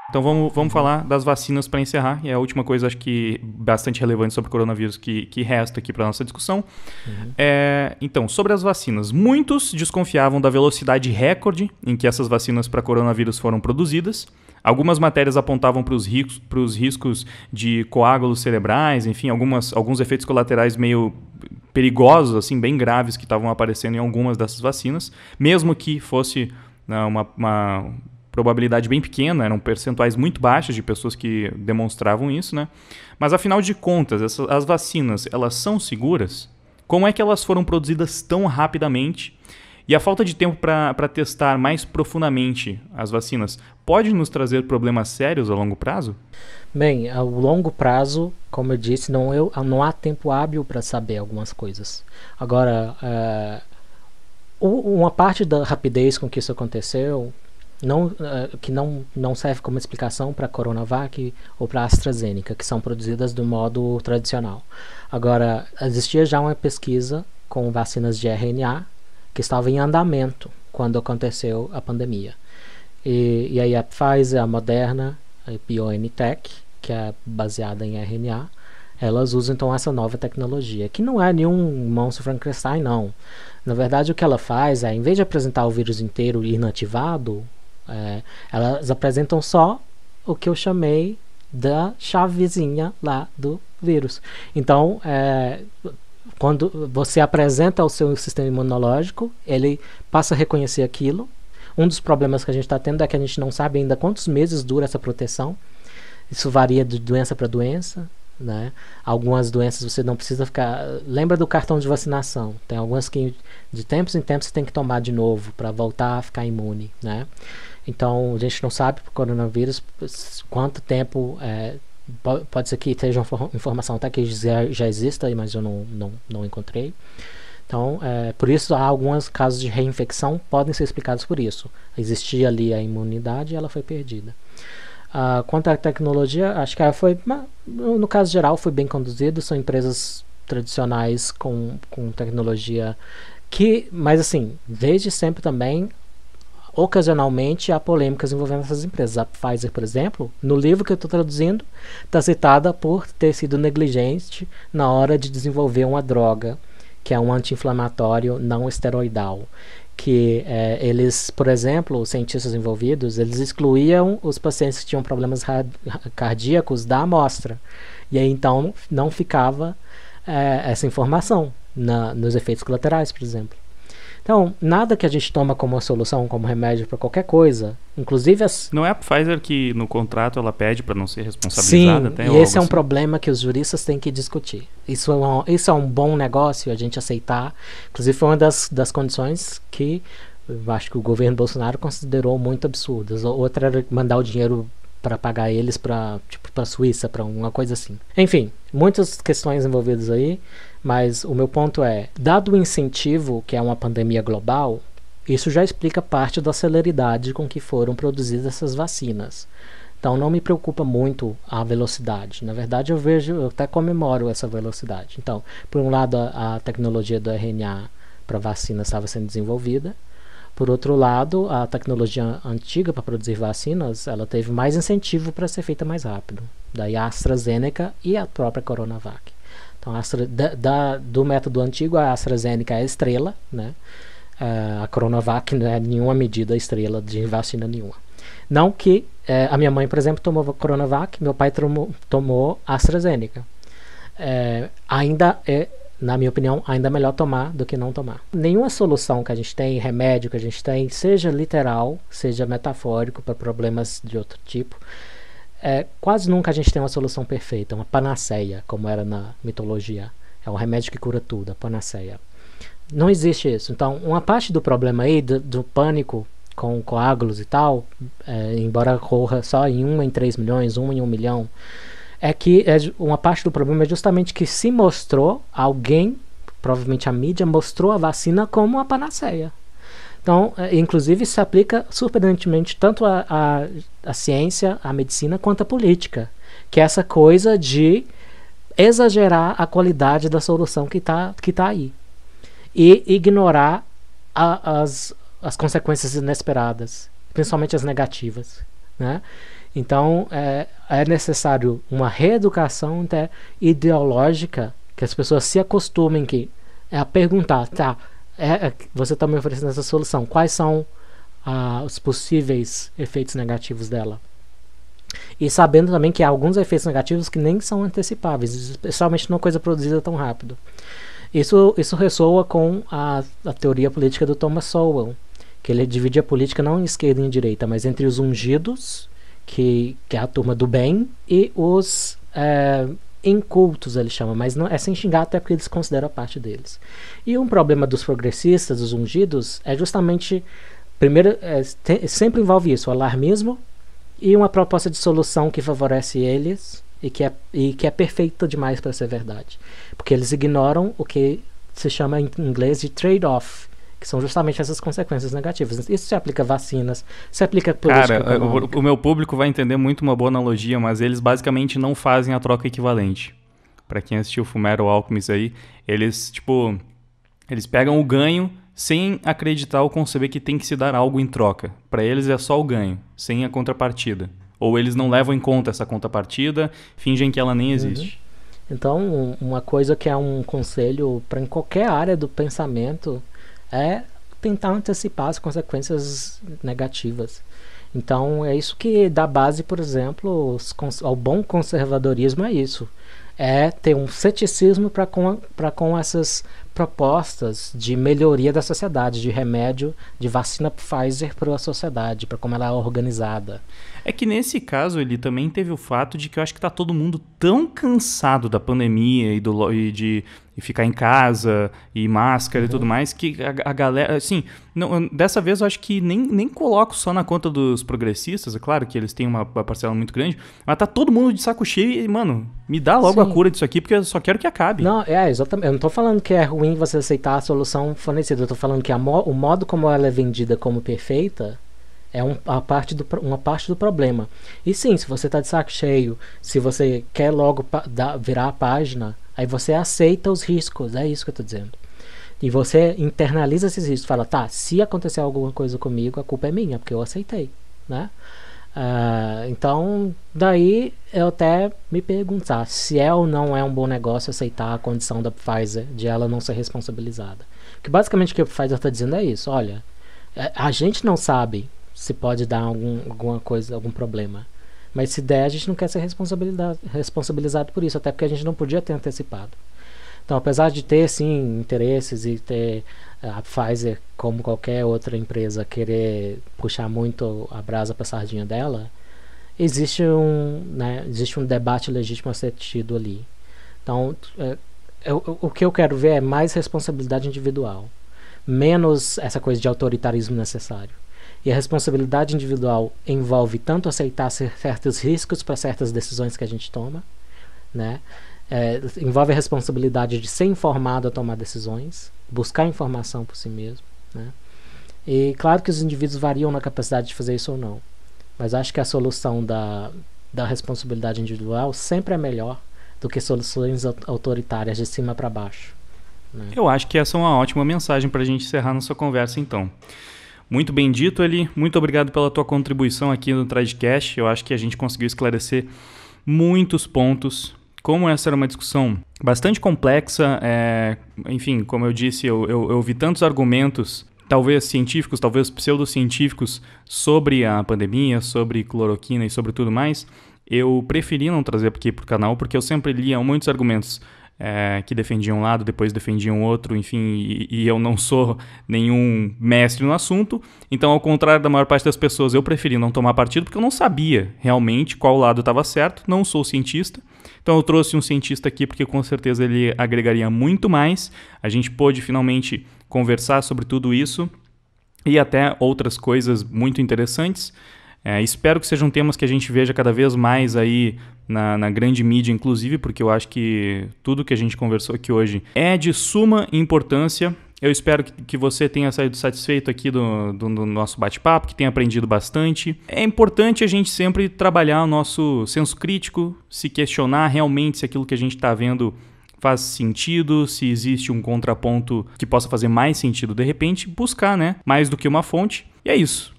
Então vamos falar das vacinas para encerrar, e é a última coisa, acho que bastante relevante sobre o coronavírus que resta aqui para nossa discussão. Então, sobre as vacinas, muitos desconfiavam da velocidade recorde em que essas vacinas para coronavírus foram produzidas. Algumas matérias apontavam para os riscos de coágulos cerebrais, enfim, alguns efeitos colaterais meio perigosos, assim, bem graves que estavam aparecendo em algumas dessas vacinas, mesmo que fosse uma probabilidade bem pequena, eram percentuais muito baixos de pessoas que demonstravam isso, né? Mas afinal de contas, as vacinas, elas são seguras? Como é que elas foram produzidas tão rapidamente? E a falta de tempo para testar mais profundamente as vacinas pode nos trazer problemas sérios a longo prazo? Bem, a longo prazo, como eu disse, não há tempo hábil para saber algumas coisas. Agora, uma parte da rapidez com que isso aconteceu que não serve como explicação para a Coronavac ou para a AstraZeneca, que são produzidas do modo tradicional. Agora, existia já uma pesquisa com vacinas de RNA que estava em andamento quando aconteceu a pandemia. E aí a Pfizer, a Moderna, a BioNTech, que é baseada em RNA, elas usam então essa nova tecnologia, que não é nenhum monstro Frankenstein, não. Na verdade, o que ela faz é, em vez de apresentar o vírus inteiro inativado, elas apresentam só o que eu chamei da chavezinha lá do vírus. Então, quando você apresenta ao seu sistema imunológico, ele passa a reconhecer aquilo. Um dos problemas que a gente está tendo é que a gente não sabe ainda quantos meses dura essa proteção. Isso varia de doença para doença, né? Algumas doenças você não precisa ficar... Lembra do cartão de vacinação? Tem algumas que de tempos em tempos você tem que tomar de novo para voltar a ficar imune, né? Então, a gente não sabe para o coronavírus quanto tempo... pode ser que esteja uma informação até que já exista, mas eu não encontrei. Então, por isso, há alguns casos de reinfecção podem ser explicados por isso. Existia ali a imunidade e ela foi perdida. Quanto à tecnologia, acho que no caso geral foi bem conduzido. São empresas tradicionais com tecnologia mas assim, desde sempre também, ocasionalmente há polêmicas envolvendo essas empresas. A Pfizer, por exemplo, no livro que eu estou traduzindo, está citada por ter sido negligente na hora de desenvolver uma droga, que é um anti-inflamatório não esteroidal. Que eles, por exemplo, os cientistas envolvidos, eles excluíam os pacientes que tinham problemas cardíacos da amostra. E aí então não ficava essa informação nos efeitos colaterais, por exemplo. Então, nada que a gente toma como uma solução, como remédio para qualquer coisa, inclusive Não é a Pfizer que no contrato ela pede para não ser responsabilizada? Sim, e esse é um problema que os juristas têm que discutir. Isso é um bom negócio, a gente aceitar. Inclusive foi uma das condições que eu acho que o governo Bolsonaro considerou muito absurdas. Outra era mandar o dinheiro para pagar eles para a Suíça, para uma coisa assim. Enfim, muitas questões envolvidas aí, mas o meu ponto é, dado o incentivo que é uma pandemia global, isso já explica parte da celeridade com que foram produzidas essas vacinas. Então não me preocupa muito a velocidade. Na verdade eu até comemoro essa velocidade. Então, por um lado a tecnologia do RNA para vacina estava sendo desenvolvida. Por outro lado, a tecnologia antiga para produzir vacinas, ela teve mais incentivo para ser feita mais rápido. Daí a AstraZeneca e a própria Coronavac. Então, do método antigo, a AstraZeneca é a estrela, né? A Coronavac não é nenhuma medida estrela de vacina nenhuma. Não que a minha mãe, por exemplo, tomou Coronavac, meu pai tomou AstraZeneca. Ainda é, na minha opinião, ainda é melhor tomar do que não tomar. Nenhuma solução que a gente tem, remédio que a gente tem, seja literal, seja metafórico para problemas de outro tipo, quase nunca a gente tem uma solução perfeita, uma panaceia, como era na mitologia. É um remédio que cura tudo, a panaceia. Não existe isso. Então, uma parte do problema aí, do pânico com coágulos e tal, embora ocorra só em 1 em 3 milhões, 1 em 1 milhão, é que uma parte do problema é justamente que se mostrou, alguém, provavelmente a mídia, mostrou a vacina como uma panaceia. Então, inclusive, se aplica surpreendentemente tanto a ciência, a medicina, quanto a política, que é essa coisa de exagerar a qualidade da solução que tá aí e ignorar as consequências inesperadas, principalmente as negativas. né? Então, é necessário uma reeducação até ideológica, que as pessoas se acostumem a perguntar, tá, você está me oferecendo essa solução, quais são os possíveis efeitos negativos dela? E sabendo também que há alguns efeitos negativos que nem são antecipáveis, especialmente numa coisa produzida tão rápido. Isso ressoa com a teoria política do Thomas Sowell, que ele divide a política não em esquerda e em direita, mas entre os ungidos, que é a turma do bem, e os incultos, ele chama, mas não é sem xingar, até porque eles consideram a parte deles. E um problema dos progressistas, dos ungidos, é justamente, primeiro, sempre envolve isso, o alarmismo e uma proposta de solução que favorece eles e que é perfeita demais para ser verdade. Porque eles ignoram o que se chama em inglês de trade-off, que são justamente essas consequências negativas. Isso se aplica a vacinas, se aplica a política econômica. O meu público vai entender muito uma boa analogia, mas eles basicamente não fazem a troca equivalente. Para quem assistiu Fullmetal Alchemist aí, eles pegam o ganho sem acreditar ou conceber que tem que se dar algo em troca. Para eles é só o ganho, sem a contrapartida. Ou eles não levam em conta essa contrapartida, fingem que ela nem existe. Então, uma coisa que é um conselho para em qualquer área do pensamento é tentar antecipar as consequências negativas. Então, é isso que dá base, por exemplo, ao bom conservadorismo, é isso. É ter um ceticismo para com essas propostas de melhoria da sociedade, de remédio, de vacina Pfizer para a sociedade, para como ela é organizada. É que nesse caso ele também teve o fato de que eu acho que tá todo mundo tão cansado da pandemia e de ficar em casa e máscara e tudo mais, que a galera, assim, não, dessa vez eu acho que nem coloco só na conta dos progressistas, é claro que eles têm uma parcela muito grande, mas tá todo mundo de saco cheio e, mano, me dá logo a cura disso aqui, porque eu só quero que acabe. Não, exatamente, eu não tô falando que é ruim você aceitar a solução fornecida, eu tô falando que o modo como ela é vendida como perfeita é uma parte do problema. E sim, se você tá de saco cheio, se você quer logo virar a página, aí você aceita os riscos, é isso que eu tô dizendo. E você internaliza esses riscos, fala, tá, se acontecer alguma coisa comigo, a culpa é minha, porque eu aceitei, né? Então, daí eu até me perguntar se é ou não é um bom negócio aceitar a condição da Pfizer de ela não ser responsabilizada. Porque basicamente o que a Pfizer está dizendo é isso, olha, a gente não sabe se pode dar alguma coisa, algum problema. Mas se der, a gente não quer ser responsabilizado por isso, até porque a gente não podia ter antecipado. Então, apesar de ter, sim, interesses e ter a Pfizer, como qualquer outra empresa, querer puxar muito a brasa para a sardinha dela, existe um debate legítimo a ser tido ali. Então, o que eu quero ver é mais responsabilidade individual, menos essa coisa de autoritarismo necessário. E a responsabilidade individual envolve tanto aceitar certos riscos para certas decisões que a gente toma, né? Envolve a responsabilidade de ser informado a tomar decisões, buscar informação por si mesmo, né? E claro que os indivíduos variam na capacidade de fazer isso ou não, mas acho que a solução da responsabilidade individual sempre é melhor do que soluções autoritárias de cima para baixo, né? Eu acho que essa é uma ótima mensagem para a gente encerrar nossa conversa, então. Muito bem dito, Eli. Muito obrigado pela tua contribuição aqui no Tradecast. Eu acho que a gente conseguiu esclarecer muitos pontos. Como essa era uma discussão bastante complexa, enfim, como eu disse, eu vi tantos argumentos, talvez científicos, talvez pseudocientíficos, sobre a pandemia, sobre cloroquina e sobre tudo mais. Eu preferi não trazer aqui para o canal, porque eu sempre lia muitos argumentos que defendiam um lado, depois defendiam outro, enfim, e eu não sou nenhum mestre no assunto. Então, ao contrário da maior parte das pessoas, eu preferi não tomar partido, porque eu não sabia realmente qual lado estava certo, não sou cientista. Então eu trouxe um cientista aqui, porque com certeza ele agregaria muito mais. A gente pôde finalmente conversar sobre tudo isso e até outras coisas muito interessantes. Espero que sejam temas que a gente veja cada vez mais aí na grande mídia, inclusive, porque eu acho que tudo que a gente conversou aqui hoje é de suma importância. Eu espero que você tenha saído satisfeito aqui do nosso bate-papo, que tenha aprendido bastante. É importante a gente sempre trabalhar o nosso senso crítico, se questionar realmente se aquilo que a gente está vendo faz sentido, se existe um contraponto que possa fazer mais sentido de repente, buscar, né, mais do que uma fonte. E é isso.